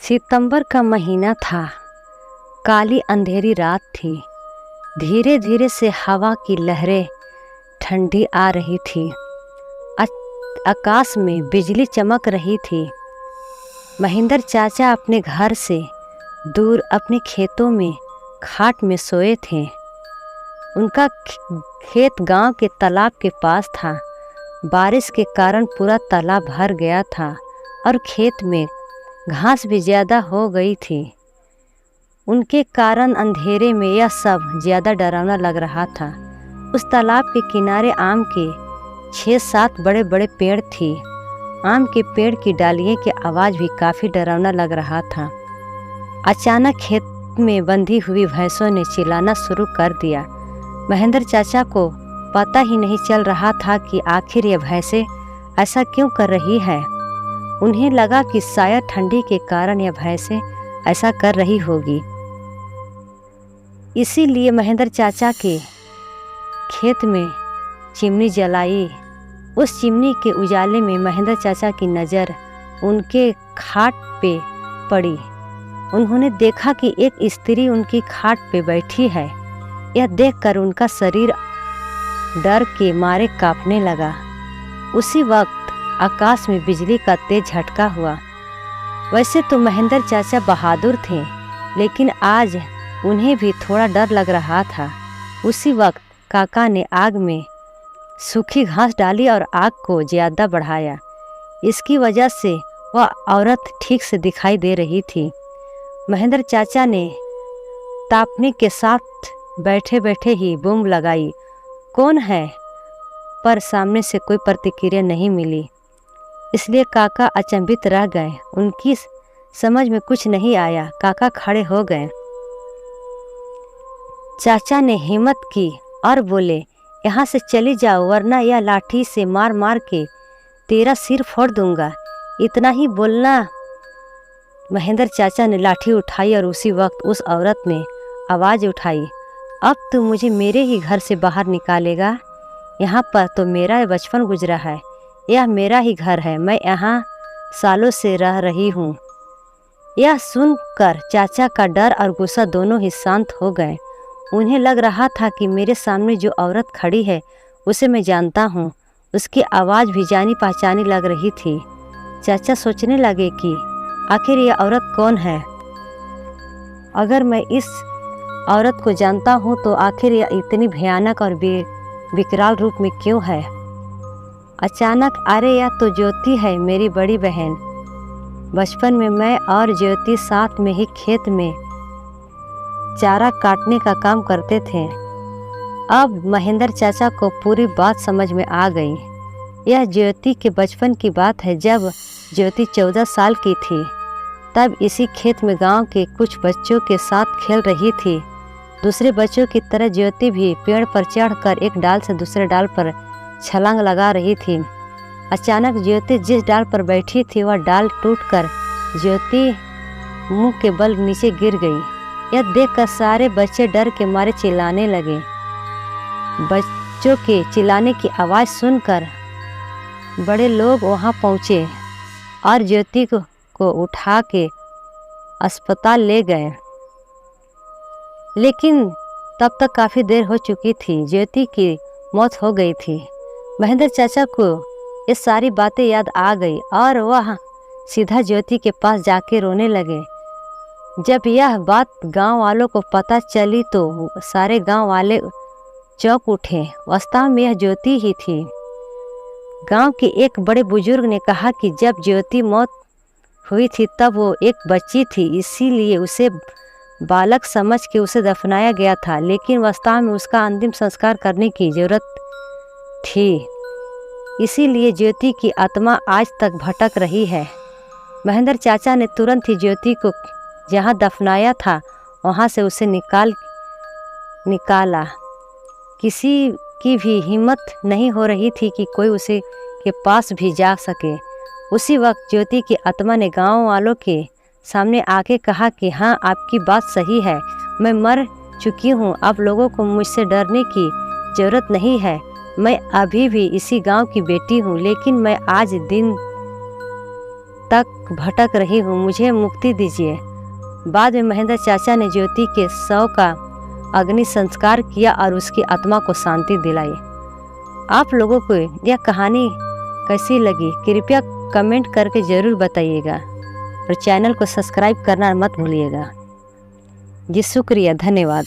सितंबर का महीना था। काली अंधेरी रात थी। धीरे धीरे से हवा की लहरें ठंडी आ रही थी। आकाश में बिजली चमक रही थी। महेंद्र चाचा अपने घर से दूर अपने खेतों में खाट में सोए थे। उनका खेत गांव के तालाब के पास था। बारिश के कारण पूरा तालाब भर गया था और खेत में घास भी ज़्यादा हो गई थी। उनके कारण अंधेरे में यह सब ज़्यादा डरावना लग रहा था। उस तालाब के किनारे आम के 6-7 बड़े बड़े पेड़ थी। आम के पेड़ की डालियों की आवाज़ भी काफ़ी डरावना लग रहा था। अचानक खेत में बंधी हुई भैंसों ने चिल्लाना शुरू कर दिया। महेंद्र चाचा को पता ही नहीं चल रहा था कि आखिर ये भैंसें ऐसा क्यों कर रही है। उन्हें लगा कि शायद ठंडी के कारण यह भैंसें ऐसा कर रही होगी। इसीलिए महेंद्र चाचा के खेत में चिमनी जलाई। उस चिमनी के उजाले में महेंद्र चाचा की नज़र उनके खाट पे पड़ी। उन्होंने देखा कि एक स्त्री उनकी खाट पे बैठी है। यह देखकर उनका शरीर डर के मारे कांपने लगा। उसी वक्त आकाश में बिजली का तेज झटका हुआ। वैसे तो महेंद्र चाचा बहादुर थे, लेकिन आज उन्हें भी थोड़ा डर लग रहा था। उसी वक्त काका ने आग में सूखी घास डाली और आग को ज़्यादा बढ़ाया। इसकी वजह से वह औरत ठीक से दिखाई दे रही थी। महेंद्र चाचा ने तापने के साथ बैठे बैठे ही बूम लगाई, कौन है? पर सामने से कोई प्रतिक्रिया नहीं मिली। इसलिए काका अचंभित रह गए। उनकी समझ में कुछ नहीं आया। काका खड़े हो गए। चाचा ने हिम्मत की और बोले, यहाँ से चली जाओ वरना यह लाठी से मार मार के तेरा सिर फोड़ दूंगा। इतना ही बोलना। महेंद्र चाचा ने लाठी उठाई और उसी वक्त उस औरत ने आवाज़ उठाई, अब तू मुझे मेरे ही घर से बाहर निकालेगा? यहाँ पर तो मेरा बचपन गुजरा है। यह मेरा ही घर है। मैं यहाँ सालों से रह रही हूँ। यह सुनकर चाचा का डर और गुस्सा दोनों ही शांत हो गए। उन्हें लग रहा था कि मेरे सामने जो औरत खड़ी है उसे मैं जानता हूँ। उसकी आवाज़ भी जानी पहचानी लग रही थी। चाचा सोचने लगे कि आखिर यह औरत कौन है। अगर मैं इस औरत को जानता हूँ तो आखिर यह इतनी भयानक और विकराल रूप में क्यों है। अचानक, अरे यह तो ज्योति है, मेरी बड़ी बहन। बचपन में मैं और ज्योति साथ में ही खेत में चारा काटने का काम करते थे। अब महेंद्र चाचा को पूरी बात समझ में आ गई। यह ज्योति के बचपन की बात है। जब ज्योति 14 साल की थी तब इसी खेत में गांव के कुछ बच्चों के साथ खेल रही थी। दूसरे बच्चों की तरह ज्योति भी पेड़ पर चढ़कर एक डाल से दूसरे डाल पर छलांग लगा रही थी। अचानक ज्योति जिस डाल पर बैठी थी वह डाल टूटकर ज्योति मुंह के बल नीचे गिर गई। यह देखकर सारे बच्चे डर के मारे चिल्लाने लगे। बच्चों के चिल्लाने की आवाज़ सुनकर बड़े लोग वहां पहुंचे और ज्योति को उठा के अस्पताल ले गए। लेकिन तब तक काफ़ी देर हो चुकी थी। ज्योति की मौत हो गई थी। महेंद्र चाचा को ये सारी बातें याद आ गई और वह सीधा ज्योति के पास जाके रोने लगे। जब यह बात गांव वालों को पता चली तो सारे गांव वाले चौंक उठे। वास्तव में यह ज्योति ही थी। गांव के एक बड़े बुजुर्ग ने कहा कि जब ज्योति मौत हुई थी तब वो एक बच्ची थी, इसीलिए उसे बालक समझ के उसे दफनाया गया था। लेकिन वास्तव में उसका अंतिम संस्कार करने की जरूरत थी। इसीलिए ज्योति की आत्मा आज तक भटक रही है। महेंद्र चाचा ने तुरंत ही ज्योति को जहाँ दफनाया था वहाँ से उसे निकाला। किसी की भी हिम्मत नहीं हो रही थी कि कोई उसे के पास भी जा सके। उसी वक्त ज्योति की आत्मा ने गांव वालों के सामने आके कहा कि हाँ, आपकी बात सही है। मैं मर चुकी हूँ। अब लोगों को मुझसे डरने की ज़रूरत नहीं है। मैं अभी भी इसी गांव की बेटी हूँ, लेकिन मैं आज दिन तक भटक रही हूँ, मुझे मुक्ति दीजिए। बाद में महेंद्र चाचा ने ज्योति के शव का अग्नि संस्कार किया और उसकी आत्मा को शांति दिलाई। आप लोगों को यह कहानी कैसी लगी कृपया कमेंट करके ज़रूर बताइएगा और चैनल को सब्सक्राइब करना मत भूलिएगा जी। शुक्रिया, धन्यवाद।